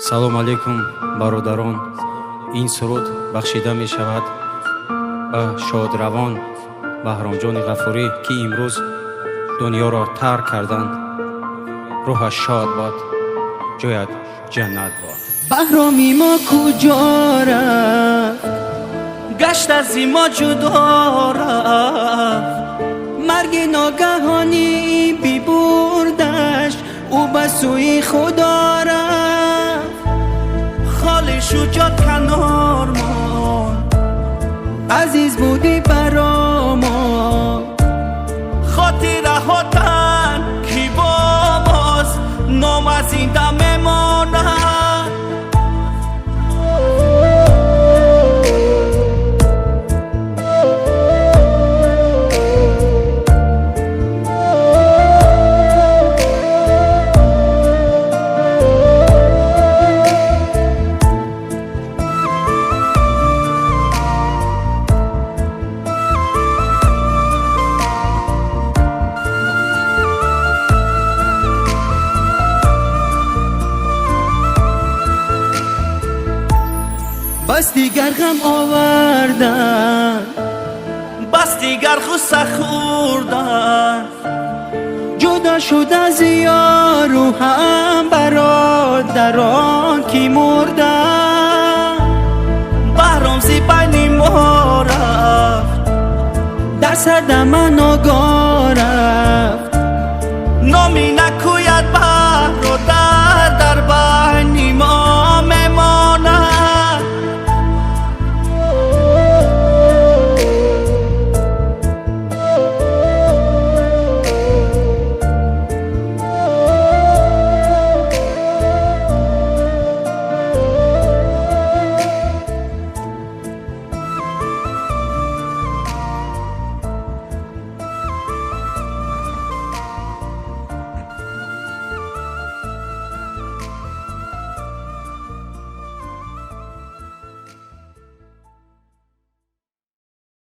салом алейкум бародарон. ин суруд бахшида мешавад ба шодравон баҳромҷони ғафурӣ ки имрӯз дунёро тарк карданд. рӯҳаш шод бод, ҷояд ҷаннат бод. баҳроми мо куҷо рафт, гашт аз мо ҷудо рафт. марги ногаҳонӣ бибурдаш, ӯ ба сӯи худо рафт. холи шуҷоат канор монд, азиз будӣ баро мо. хотираҳотан ки бо мост, нома зинда мемонад. بس دیگر غم آوردن، بس دیگر غصه خوردن. جدا شد از یار و هم برادران کی مردن. بهرام زی بین ما رفت، در صدمه ناگاه رفت.